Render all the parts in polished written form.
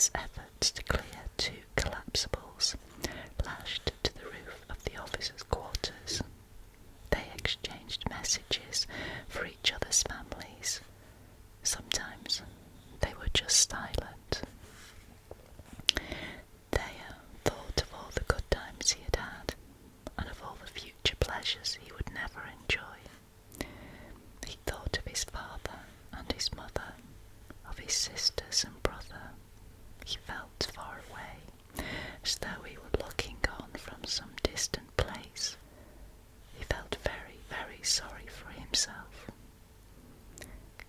as efforts to clear 2 collapsibles lashed to the roof of the officers' quarters. They exchanged messages for each other's families. Sometimes they were just silent. Thayer thought of all the good times he had had, and of all the future pleasures he would never enjoy. He thought of his father and his mother, of his sisters and brother. He felt far away, as though he were looking on from some distant place. He felt very, very sorry for himself.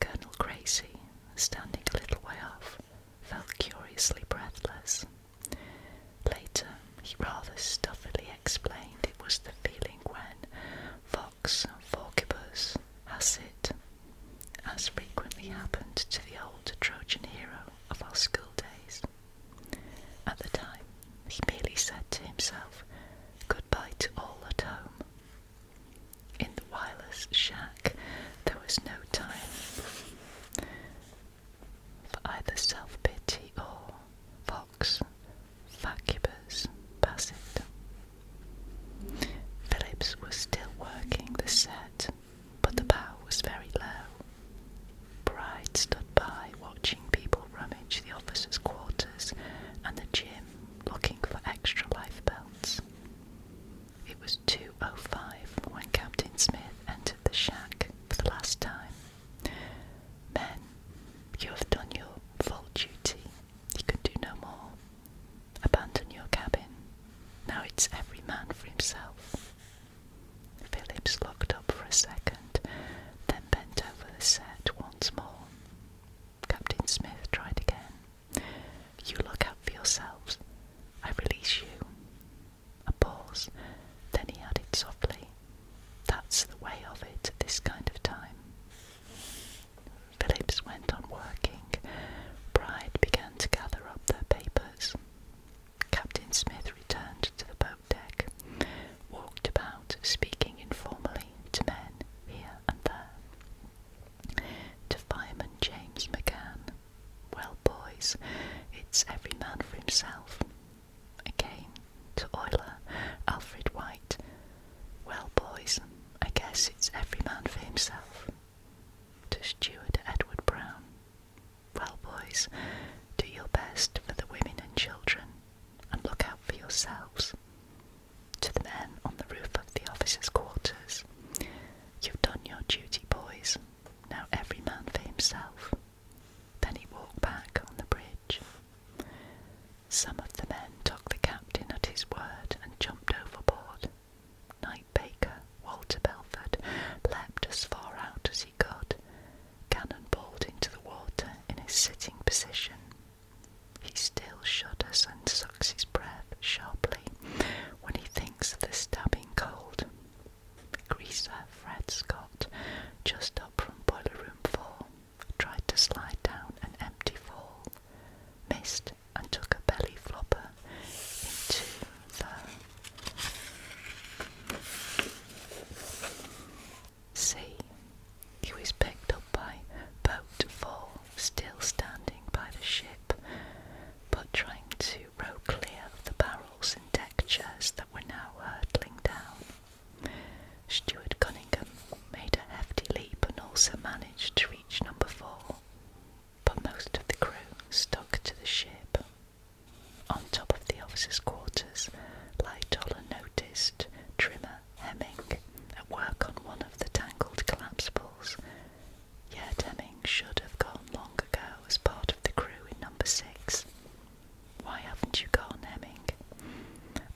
Colonel Gracie, standing a little way off, felt curiously breathless. Later, he rather stuffily explained it was the feeling when Fox Forquebus has it, as frequently happened to the old Trojan hero of our school days. At the time, he merely said to himself, "Goodbye to all at home." In the wireless shack, there was no time for either self-pity or Fox Forquebus Bassett. Phillips was still working the set, but the bow was very low. Bride stood by, watching people rummage the officers' quarters and the gym, looking for extra lifebelts. It was 2:05 when Captain Smith entered the shack for the last time. "Men, you have done your full duty. You can do no more. Abandon your cabin. Now it's every man for himself." Phillips looked up for a second, then bent over the set once more. Captain Smith tried again. "You look out for yourselves. I release you." A pause, then he added softly, "That's the way of it at this kind of time." Phillips went on working. Bride began to gather up their papers. Captain Smith returned to the boat deck, walked about, speaking informally to men here and there. To Fireman James McCann, "Well, boys, it's every man for himself." Again, to Oiler Alfred White, "Well, boys, I guess it's every man for himself." To Steward Edward Brown, "Well, boys, do your best for the women and children, and look out for yourselves." To the men on the roof of the officers' quarters, "You've done your duty, boys. Now every man for himself." Then he walked back on the bridge. Some of the men took the captain at his word and jumped overboard. Knight Baker, Walter Belford, leapt as far out as he could, cannonballed into the water in his sitting position. He still shudders and sucks his breath sharply when he thinks of the stabbing cold. Greaser Fred Scott, just up from Boiler Room 4, tried to slide down an empty fall, missed and took a belly flopper into the sea. He was picked up by Boat 4, still standing by the ship, but trying to row clear of the barrels and deck chairs that were now hurtling down. Steward Cunningham made a hefty leap and also managed to reach number 4, but most of the crew stuck to the ship. On top of the officers' quarters, Lightoller noticed Trimmer Hemming at work on one of the tangled collapsibles. Yet Hemming should have gone long ago as part of the crew in number 6. "Why haven't you gone, Hemming?"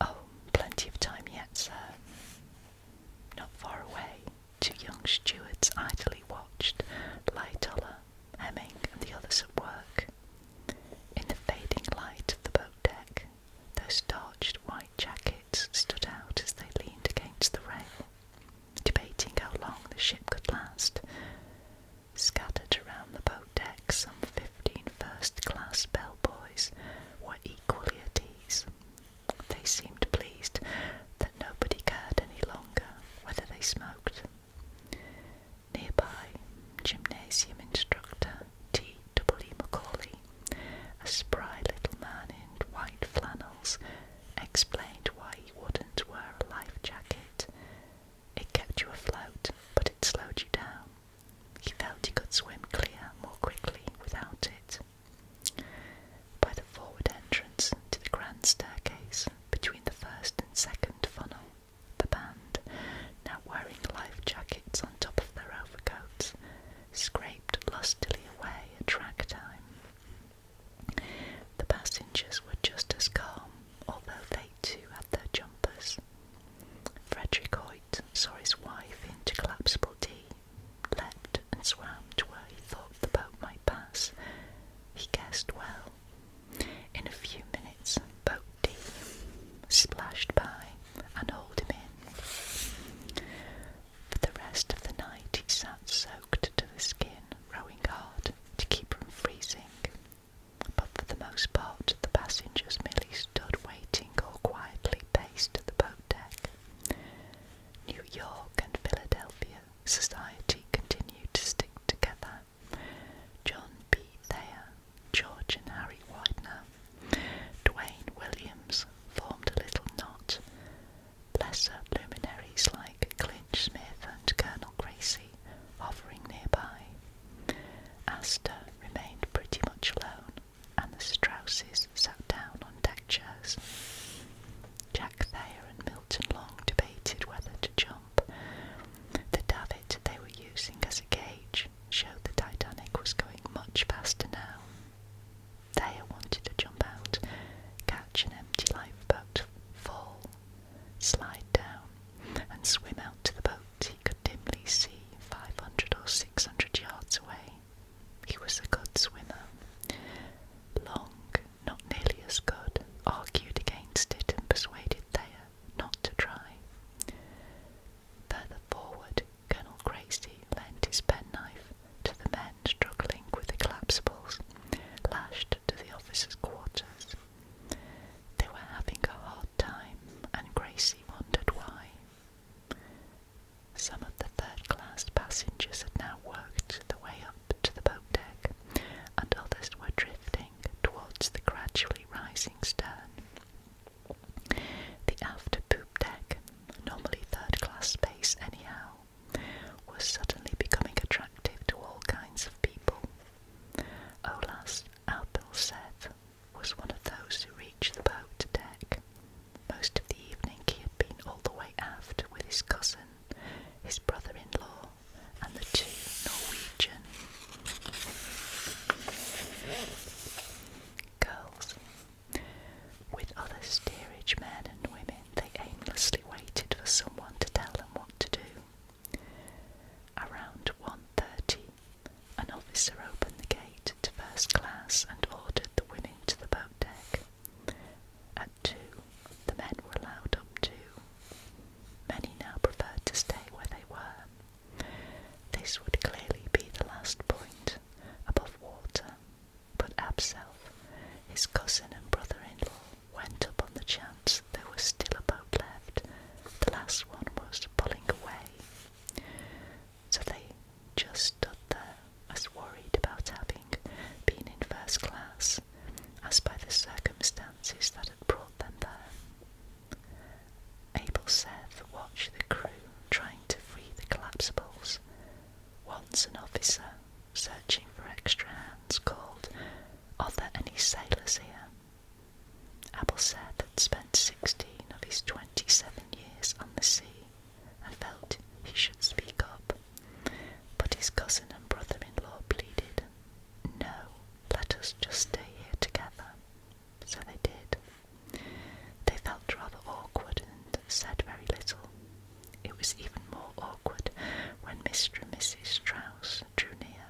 "Oh, plenty of time yet, sir." Not far away, 2 young stewards idly watched Lightoller, Hemming and the others at work. In the fading light of the boat deck, their starched white jackets stood out as they leaned against the rail, debating how long the ship could last. Scattered around the boat deck, some 15 first-class bellboys were equally at ease. They seemed pleased that nobody cared any longer whether they smoked. Nearby, gymnasium instructor T. W. Macaulay, a spry little passengers were just as calm, although they too had their jumpers. Frederick Hoyt saw his wife into collapsible D, leapt and swam to where he thought the boat might pass. He guessed well. In a few minutes, boat D splashed by and hauled him in. For the rest of the night he sat soaked to the skin, rowing hard to keep from freezing. But for the most part the passengers merely stood waiting or quietly paced the boat deck. New York and Philadelphia society continued to stick together. John B. Thayer, George and Harry Widener, Dwayne Williams formed a little knot. Lesser luminaries like Clint Smith and Colonel Gracie hovering nearby. Astor remained pretty much alone, and the Strausses sat down on deck chairs. Jack Thayer and Milton Long debated whether to jump. The davit they were using as a gauge showed the Titanic was going much faster now. Thayer wanted to jump out, catch an empty lifeboat, fall, slide down, and swim out to the boat he could dimly see 500 or 600 yards away. He was a good swimmer. Long, not nearly as good, argued against it and persuaded Thayer not to try. Further forward, Colonel Gracie lent his penknife to the men struggling with the collapsibles, lashed to the officers' quarters. They were having a hard time, and Gracie wondered why. Some of the third-class passengers had now worked their way up to the boat deck, and others were drifting towards the gradually rising stern. The after poop deck, normally third-class space anyhow, was suddenly becoming attractive to all kinds of people. Olas Alpilseth was one of those who reached the boat deck. Most of the evening he had been all the way aft with his cousin, his brother-in-law, and the two Norwegian girls. With other steerage men and women, they aimlessly waited for someone to tell them what to do. Around 1:30, an officer opened the gate to first class and ordered the women to the boat deck. At 2, the men were allowed up too. Many now preferred to stay where they were. This would clearly be the last point, above water, but Abself, his cousin and brother-in-law, went up on the chance there was still a boat left. The last one was pulling away. So they just stood there, as worried about having been in first class as by the circumstances that had brought them there. Abel Seth watched the crew trying to free the collapsibles. Once an officer, searching for extra hands, called, "Are there any sailors here?" Abelseth had spent 16 of his 27 years on the sea, and felt he should speak up. But his cousin and brother-in-law pleaded, "No, let us just stay here together." So they did. They felt rather awkward and said very little. It was even more awkward when Mr. and Mrs. Strauss drew near.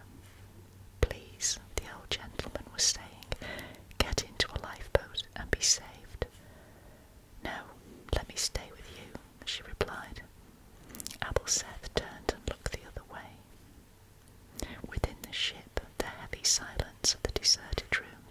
"Please," the old gentleman was saying, "get into a lifeboat and be saved." "No, let me stay with you," she replied. Abelseth turned and looked the other way. Within the ship, the heavy silence of the deserted room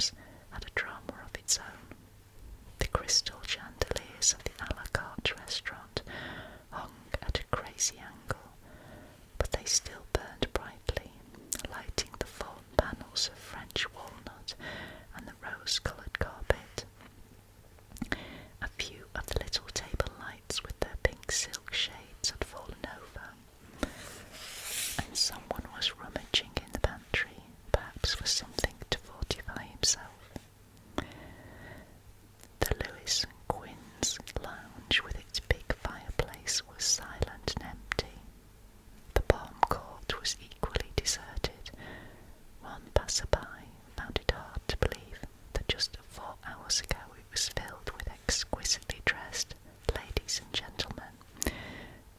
hours ago it was filled with exquisitely dressed ladies and gentlemen,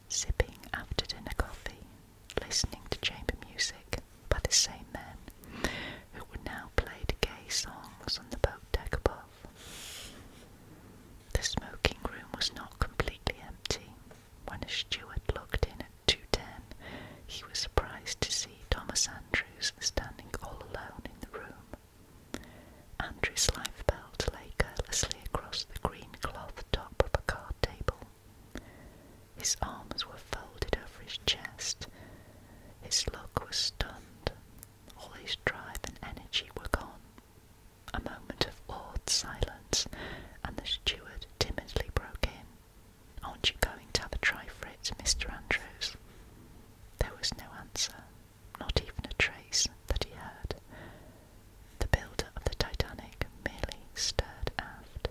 sipping after-dinner coffee, listening to chamber music by the same men who would now play gay songs on the boat deck above. The smoking room was not completely empty. When a steward looked in at 2:10, he was surprised to see Thomas Andrews standing all alone in the room. Andrew's lifebelt lay carelessly across the green cloth top of a card table. His arms were folded over his chest. His look was stunned. All his drive and energy were gone. A moment of awed silence, and the steward timidly broke in. "Aren't you going to have a try for it, Mr. Andrews?" There was no answer, not even a trace that he heard. The builder of the Titanic merely stared aft.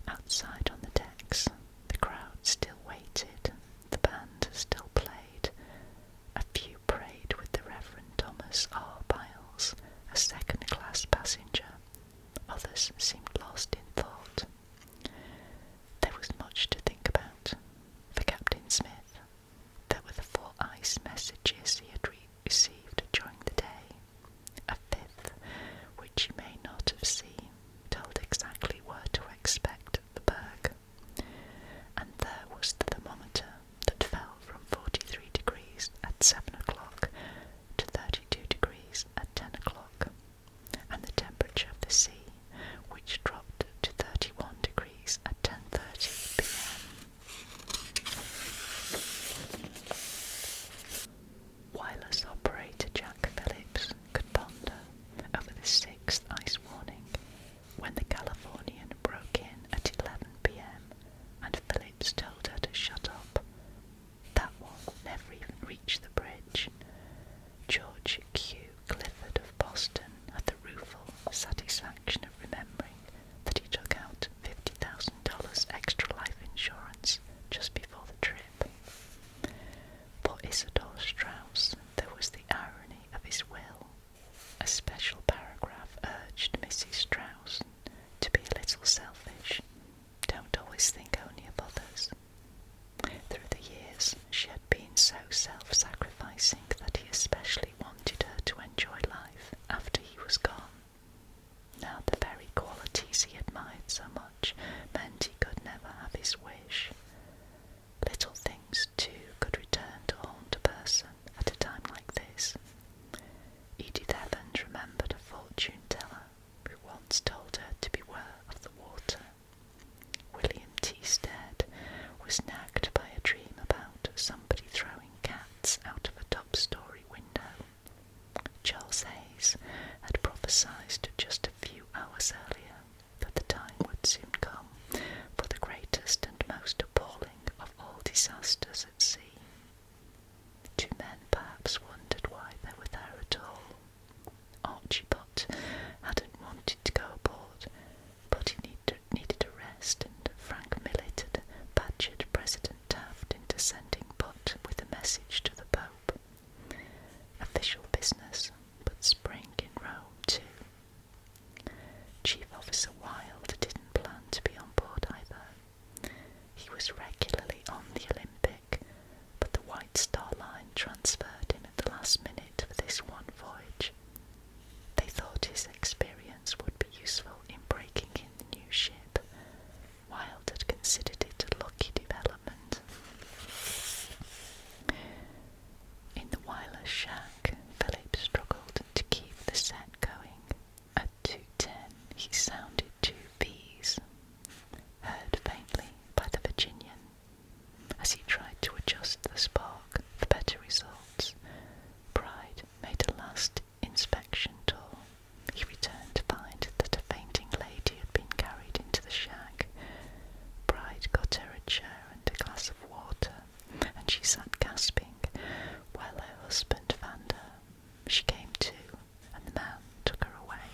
Outside on the decks, the crowd still waited, the band still played. A few prayed with the Reverend Thomas R. Biles, a second-class passenger. Others seemed lost in thought. There was much to think about. For Captain Smith, there were the 4 ice messages he had received during the day. A 5th, which he may not have seen, told exactly where to expect the berg. And there was the thermometer that fell from 43 degrees at 7 o'clock to 32 degrees at 10 o'clock, and the temperature of the sea, which dropped to 31 degrees at 10:30 p.m. Wireless operator Jack Phillips could ponder over the 6th ice warning when the Californian broke in at 11 p.m. and Phillips told her to shut up. That one never even reached the bridge. George Q. Clifford of Boston had the rueful satisfaction of remembering that he took out $50,000 extra life insurance just before the trip. For Isidore Strauss, there was the irony of his will. A special paragraph urged Mrs. Strauss to be a little selfish. Don't always think only of others. Through the years, she had been so self-sacrificing that he especially wanted her to enjoy life after he was gone. Now the very qualities he admired so much meant he could never have his wish. Little things, too, could return to haunt a person at a time like this. Edith Evans remembered a fortune-teller who once told her to beware of the water. William T. Stead was nagged by a dream about somebody throwing cats out of a top-story window. Charles Hayes had prophesied just a few hours earlier that the time would soon come for the greatest and most appalling of all disasters at sea. 2 men perhaps wondered why they were there at all. Archie Butt hadn't wanted to go aboard, but he needed a rest, and Frank Millet had badgered President Taft into sending Butt with a message to the Pope. Official business, but spring in Rome too. Chief Officer Wilde didn't plan to be on board either. He was regularly on the Olympic, but the White Star Line transferred him at the last minute for this one voyage. They thought his experience would be useful in breaking in the new ship. Wilde had considered it a lucky development. In the wireless shack, Philip struggled to keep the set going. At 2:10, he sounded 2 V's, heard faintly by the Virginian. As he tried to adjust the spark for better results, Pride made a last inspection tour. He returned to find that a fainting lady had been carried into the shack. Pride got her a chair and a glass of water, and she sat gasping while her husband fanned her. She came to, and the man took her away.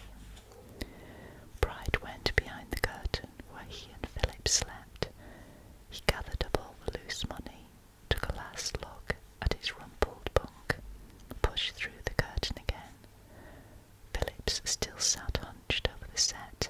Pride went behind the curtain where he and Philip slept. He gathered up all the loose money, took a last look at his rumpled bunk, pushed through the curtain again. Phillips still sat hunched over the set,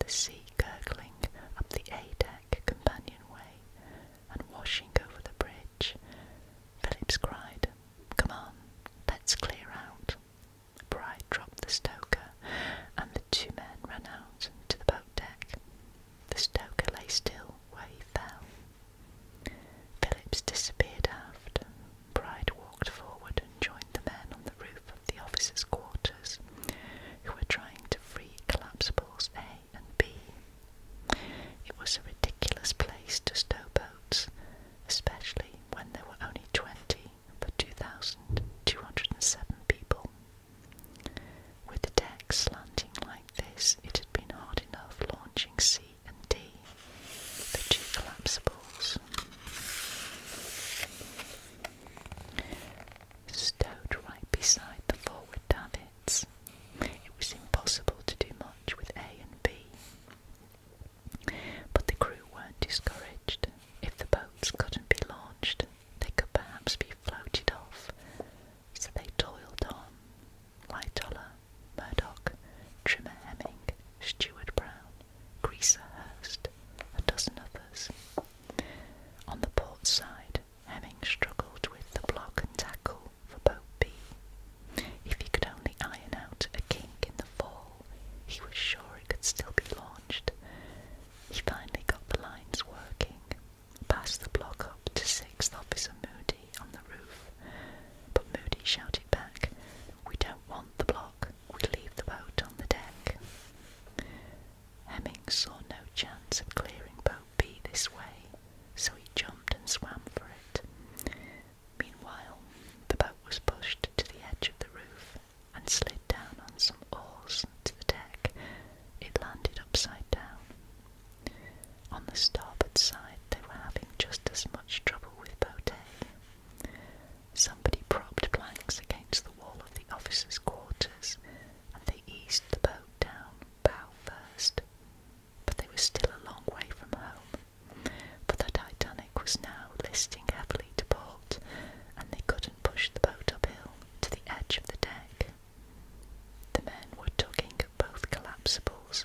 the sea gurgling up the A-deck companionway and washing over the bridge, Phillips cried, "Come on, let's clear out." Bride dropped the stoker, and the two men ran out to the boat deck. The stoker lay still where he fell. Phillips disappeared aft. Bride walked forward and joined the men on the roof of the officers' quarters, who were trying to free collapsibles A and B. It was a ridiculous place to stow boats, especially when there were only 20 for 2,207 people. With the deck slanting like this, it had been hard enough launching C and D, the two collapsibles. Stowed right beside the forward davits, it was impossible to do much with A and B. But the crew weren't discouraged. If the boats couldn't be launched, they could perhaps be floated off, so they toiled on. Lightoller, Murdoch, Trimmer Hemming, Stewart Brown, Greaser Hurst, a dozen others. On the port side, Hemming struggled with the block and tackle for boat B. If he could only iron out a kink in the fall, he was sure it could still be launched. He finally got the lines working, passed the block up to 6th Officer Moody on the roof, but Moody shouted back, "We don't want the block, we leave the boat on the deck." Hemming saw no chance of clearing boat B this way, so he jumped and swam for it. Meanwhile, the boat was pushed to the edge of the roof and slid down on some oars to the deck. It landed upside down. On the starboard side, they were having just as much trouble with boat A. Somebody propped planks against the wall of the officers' quarters, and they eased the boat down bow first. But they were still a long way from home, for the Titanic was now listing heavily to port, and they couldn't push the boat uphill to the edge of the deck. The men were tugging at both collapsibles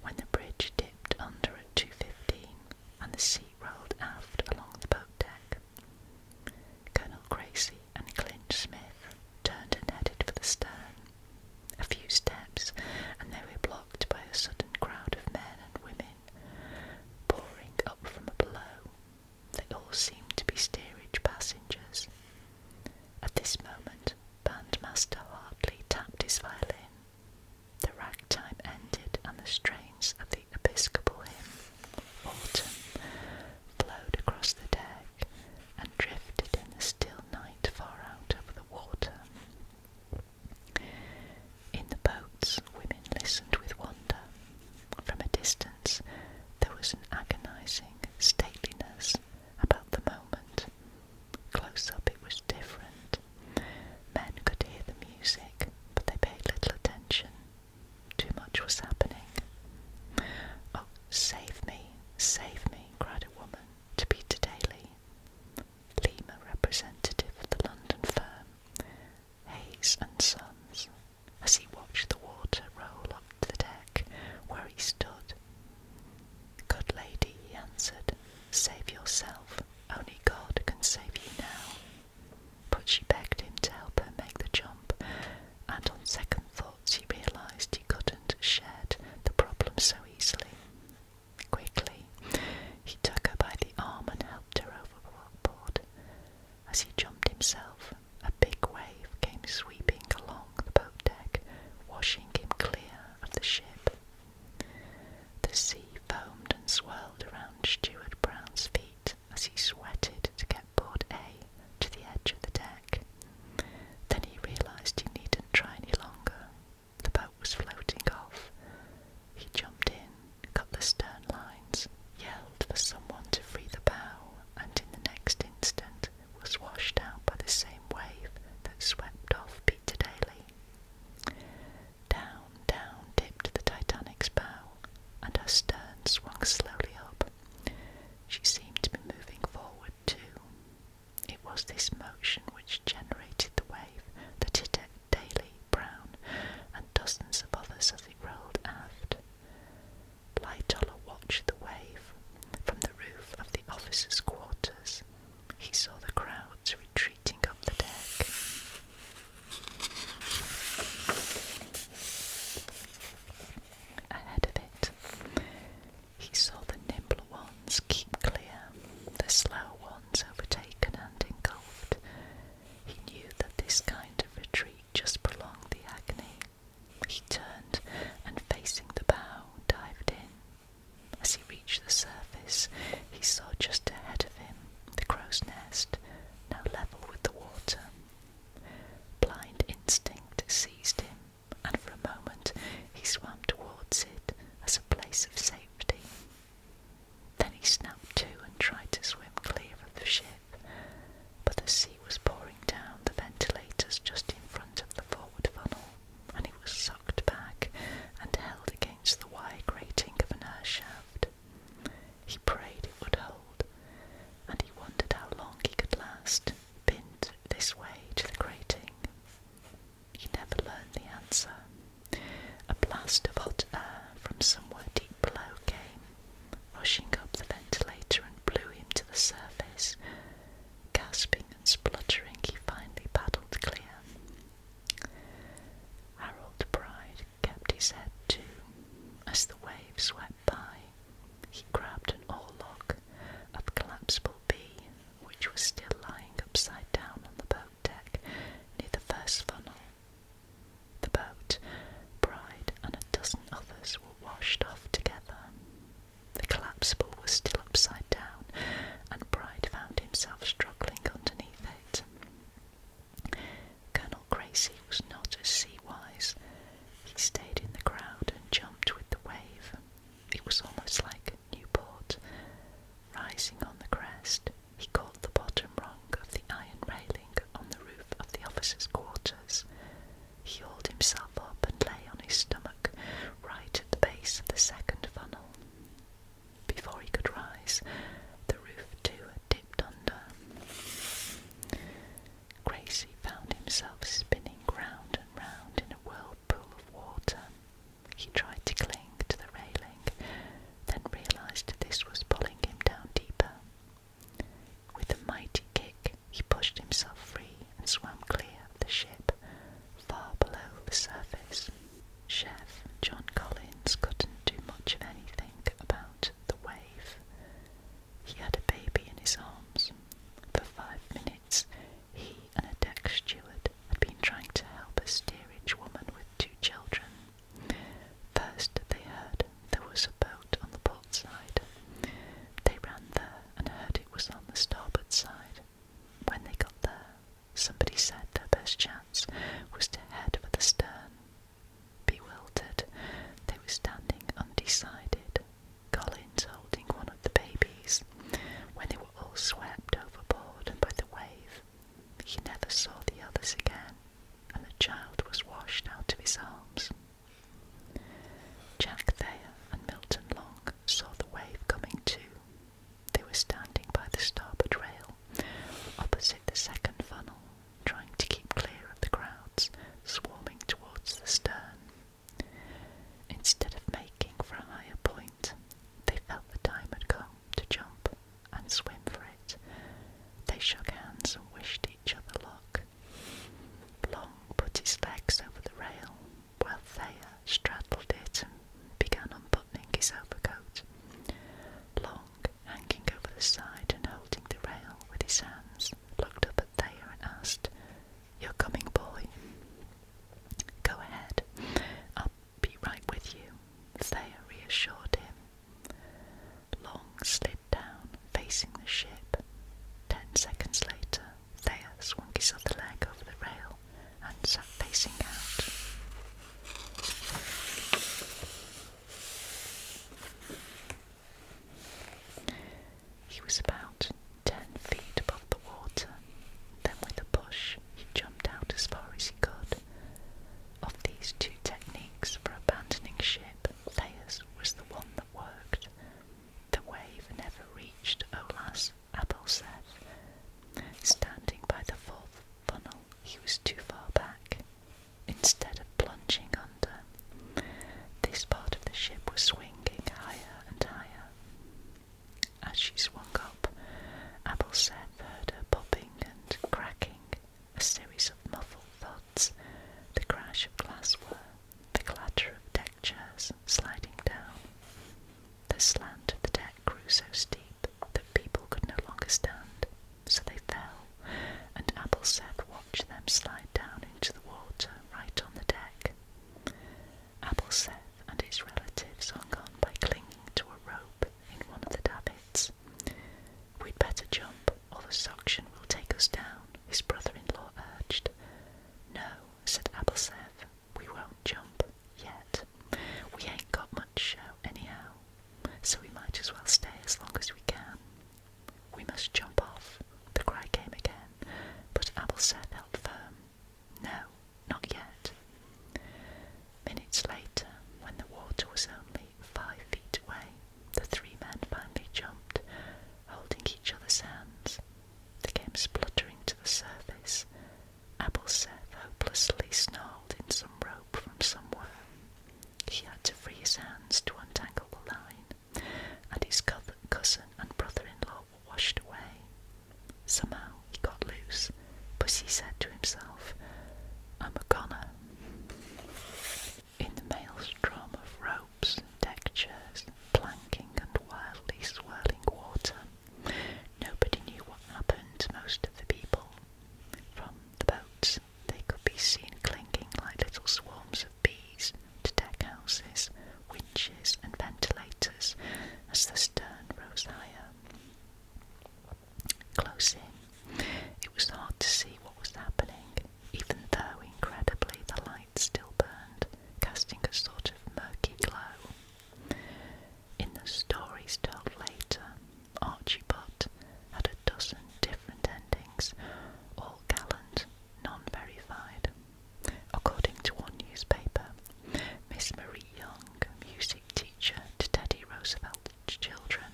when the bridge dipped under at 2:15, and the sea rolled aft along the boat deck. Colonel Gracie and Clint Smith turned and headed for the stern. A few steps, and they were blocked by a sudden crowd of men and women, pouring up from below. They all seemed to be steerage passengers. At this moment, Bandmaster Hartley tapped his violin. The ragtime ended, and the strain swept by, he grabbed an oarlock of the collapsible B, which was still lying upside down on the boat deck near the first funnel. The boat, Bride, and a dozen others were washed off together. The collapsible was still upside down, and Bride found himself struggling underneath it. Colonel Gracie was not as sea-wise. He stayed in the crowd and jumped with the wave. It was almost like Newport. Rising on the crest, he caught the bottom rung of the iron railing on the roof of the officers' quarters. He hauled himself up and lay on his stomach right at the base of the second funnel. Before he could rise, the roof too had dipped under. Gracie found himself spinning round and round in a whirlpool of water. He tried to cling to the railing, then realised this was pulling him down deeper. With a mighty kick, he pushed himself free and swam clear of the ship, far below the surface. Chef John Collins couldn't do much of anything about the wave. He had a baby in his arms. For 5 minutes, he and a deck steward had been trying to help a steerage woman with 2 children. First they heard there was a boat on the port side. They ran there and heard it was on the starboard side. When they got there, somebody said their best chance was to head for the stern. Bewildered, they were standing undecided, Collins holding one of the babies, when they were all swept overboard and by the wave. He never saw the others again, and the child was washed out of his arms. Jack Thayer and Milton Long saw the wave coming too. They were standing by the starboard rail, opposite the second funnel, trying to keep clear of the crowds swarming towards the stern. Instead of making for a higher point, they felt the time had come to jump and swim for it. They shook hands and wished each other luck. Long put his legs over the rail, while Thayer straddled it and began unbuttoning his overcoat. Long, hanging over the side and holding the rail with his hands, looked up at Thayer and asked, "You're coming, boy?" "Go ahead. I'll be right with you," Thayer reassured him. Long slid down, facing the ship. 10 seconds later, Thayer swung his other leg over the rail and sat facing out. He was about 10 feet above the water. Then with a push, he jumped out as far as he could. Of these 2 techniques for abandoning ship, Thayer's was the one as the stern rose higher. Close in, it was hard to see what was happening, even though incredibly the light still burned, casting a sort of murky glow. In the stories told later, Archie Butt had a dozen different endings, all gallant, non-verified. According to one newspaper, Miss Marie Young, music teacher to Teddy Roosevelt's children,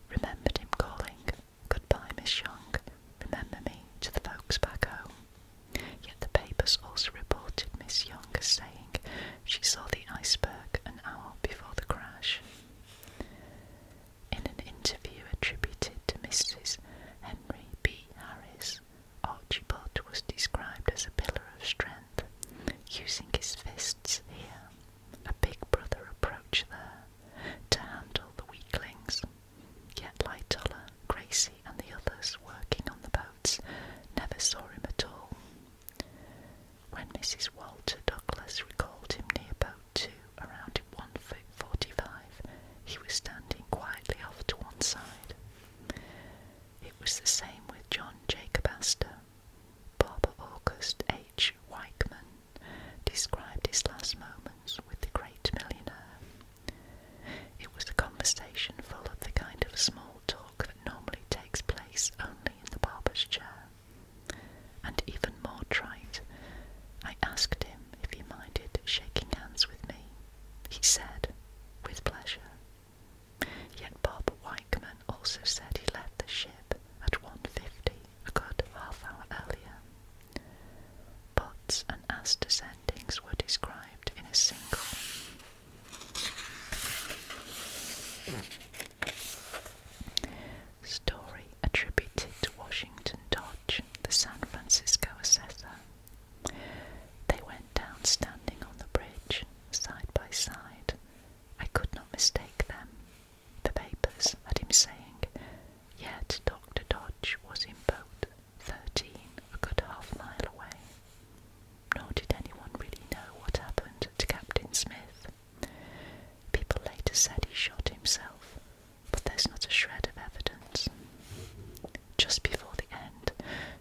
remembered him calling, "Goodbye, Miss Young, remember me," to the folks back home. Yet the papers also reported Miss Young as saying she saw the iceberg an hour before the crash. In an interview attributed to Mrs. Henry B. Harris, Archie Butt was described as a pillar of strength, using his fists here, a big brother approach there, to handle the weaklings. Yet Lightoller, Gracie and the others working on the boats never saw him at all. When Mrs. Walter Douglas recalled him near boat 2 around 1:45, he was standing quietly off to one side. It was the same with John Jacob Astor. Bob August H. Weichman described his last moments with the great millionaire. It was a conversation full of the kind of small talk that normally takes place only in the barber's chair. And even more trite, I asked him if he minded shaking hands with me. He said, with pleasure. Yet Bob Weichman also said he left the ship at 1:50, a good half hour earlier. Butt's and Astor's endings were described in a single story attributed to Washington Dodge, the San Francisco assessor. They went down standing on the bridge, side by side. I could not mistake them. The papers had him saying, yet Dr. Dodge was in boat 13, a good half-mile away. Nor did anyone really know what happened to Captain Smith. People later said he shot himself, but there's not a shred of evidence. Just before the end,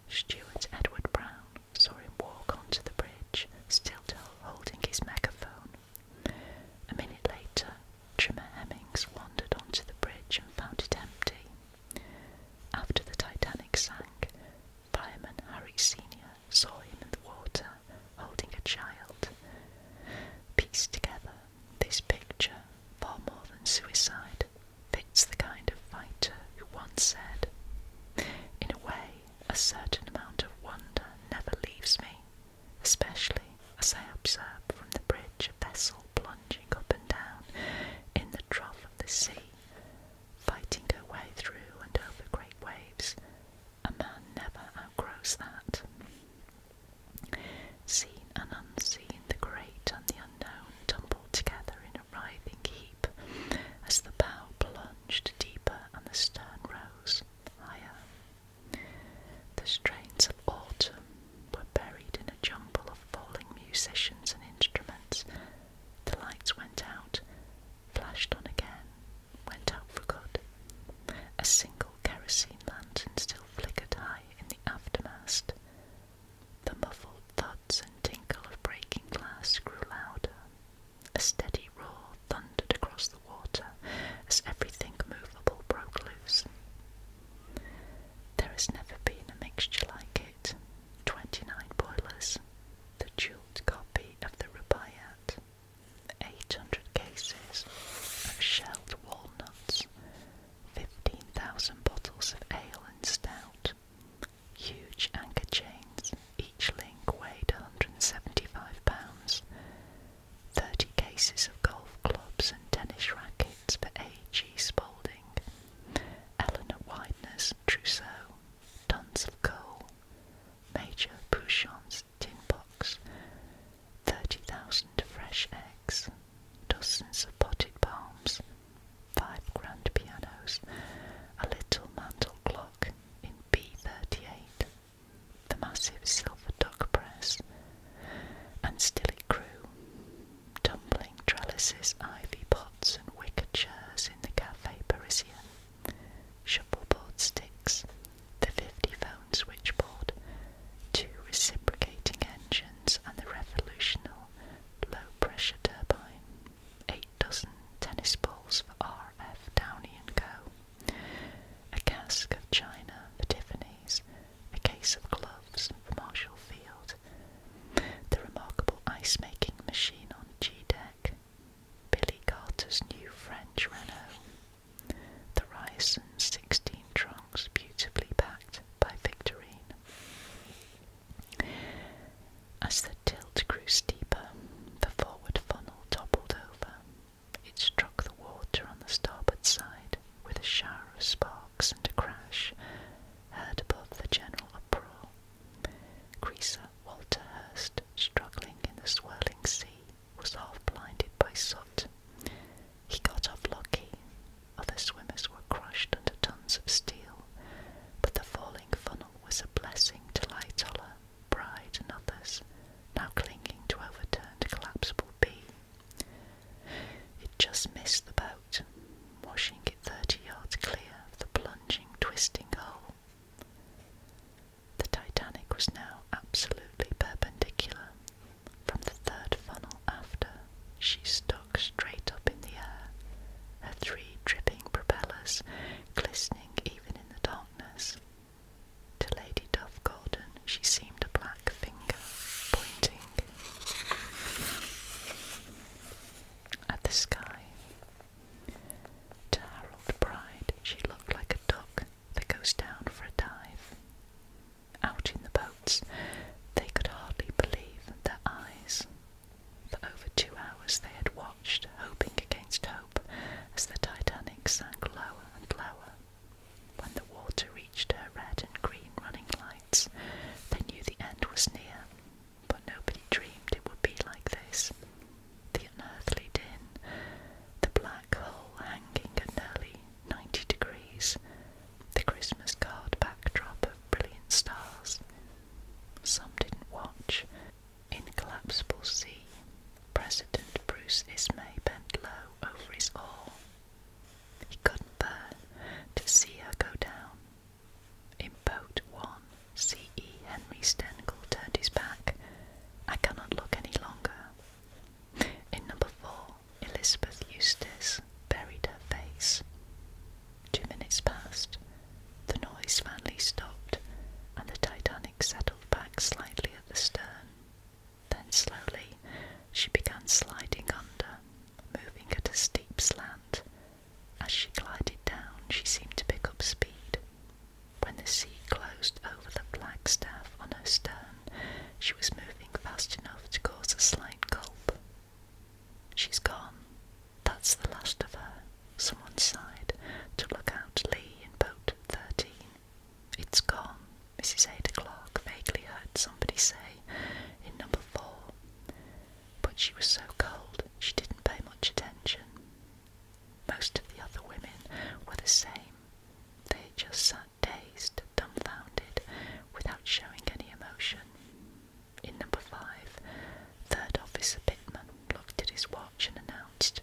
Stewart Edward Brown saw him walk onto the bridge, still holding his megaphone. A minute later, Trimmer Hemmings wandered onto the bridge and found it empty. After the Titanic sank, fireman Harry Sr. saw him in the water, holding a child. Pieced together, this picture, far more than suicide, fits the kind of fighter who once said, "In a way, a certain amount of wonder never leaves me, especially as I observe from the bridge a vessel plunging up and down in the trough of the sea, fighting her way through and over great waves. A man never outgrows that." Seen and unseen, the great and the unknown tumbled together in a writhing heap as the bow plunged deeper and the stern rose higher. The strains of autumn were buried in a jumble of falling musicians and instruments. The lights went out, flashed on again, went out for good. A single kerosene lantern still flickered high in the aftermast. The muffled thuds and tinkle of breaking glass grew louder. A steady roar thundered across the water as everything movable broke loose. There has never been a mixture like it. 29 boilers, the jewelled copy of the Rubaiyat, 800 cases of shelled walnuts, 15,000 bottles of ale and stout, huge anchor chains, each link weighed 175 pounds, 30 cases of golf clubs and tennis rackets for A.G. Spaulding, Eleanor Widener's trousseau, tons of coal, Major Pouchon's tin box, 30,000 fresh eggs, dozens of potted palms, 5 grand pianos, a little mantel clock in B38, the massive silver duck press, and still it grew. Tumbling trellises, ivy pots and wicker chairs in the cafe daughter's new French Renault, the Ryerson's 16 trunks beautifully packed by Victorine. As the tilt grew steeper, the forward funnel toppled over. It struck the water on the starboard side with a shower of sparks and a crash, heard above the general uproar. Greaser Walter Hurst, struggling in the swirling sea, was half blinded by soot. He got off lucky. Other swimmers were crushed under tons of steel, but the falling funnel was a blessing to Lightoller, Bride and others, now clinging to overturned collapsible beam. It just missed the boat, washing it 30 yards clear of the plunging, twisting hull. The Titanic was now absolutely perpendicular. From the third funnel after, she stuck straight up in the air, her 3 dripping propellers glistening even in the darkness. To Lady Duff Gordon she seemed a black finger, pointing at the sky. To Harold Bride she looked like a duck that goes down for a dive. Out in the boats, they could hardly believe their eyes. For over 2 hours they had watched, hoping against hope, as the Titanic sank lower and lower. When the water reached her red and green running lights, they knew the end was near, but nobody dreamed it would be like this. The unearthly din, the black hull hanging at nearly 90 degrees, the Christmas card backdrop of brilliant stars. Some didn't watch. In Collapsible Sea, President Bruce Ismay bent low over his oar. He couldn't bear to see her go down. In Boat 1, C.E. Henry Stengel turned his back. I cannot look any longer. In number 4, Elizabeth Eustace buried her face. 2 minutes passed. The noise finally stopped, and the Titanic settled back slightly at the stern. Then slowly she began sliding under, moving at a steep slant. As she glided down, she seemed to pick up speed. When the sea closed over the flagstaff on her stern, she was moving fast enough to cause a slight gulp. She's gone. That's the last of her, someone sighed, to look out lee in boat 13. It's gone, Mrs. Ada Clark vaguely heard somebody say in number 4. But she was so cold she didn't pay much attention. Most of the other women were the same. They had just sat dazed, dumbfounded, without showing any emotion. In number 5, Third Officer Pittman looked at his watch and announced,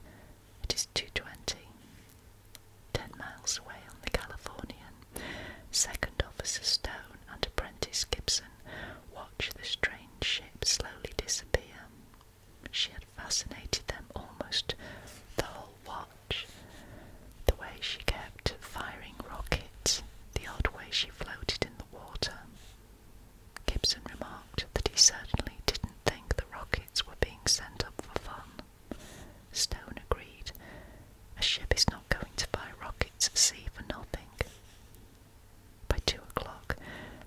"It is 2:20. 10 miles away on the Californian, Second Officer Stone and Apprentice Gibson watched the strange ship slowly disappear. She had fascinated them almost the whole watch. The way she kept firing rockets, the odd way she floated in the water. Gibson remarked that he certainly didn't think the rockets were being sent up for fun. Stone agreed. A ship is not going to fire rockets at sea for nothing. By 2 o'clock,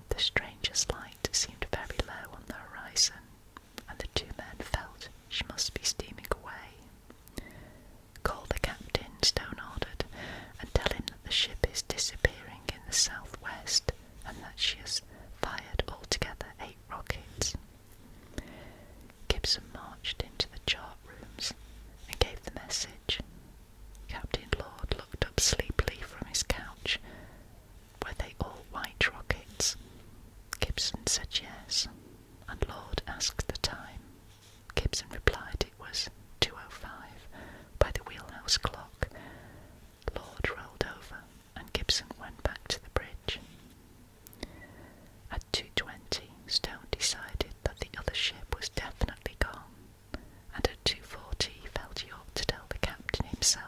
the stranger's light seemed very low on the horizon, and the 2 men felt she must be steaming away. "Call the captain," Stone ordered, "and tell him that the ship is disappearing in the southwest, and that she has fired altogether 8 rockets." Gibson marched into the chart rooms and gave the message. Captain Lord looked up sleepily from his couch. Were they all white rockets? Gibson said yes, and Lord asked the time. Gibson replied it was 2:05 by the wheelhouse clock. Lord rolled over, and Gibson went back to the bridge. At 2:20, Stone decided that the other ship was definitely gone, and at 2:40 he felt he ought to tell the captain himself.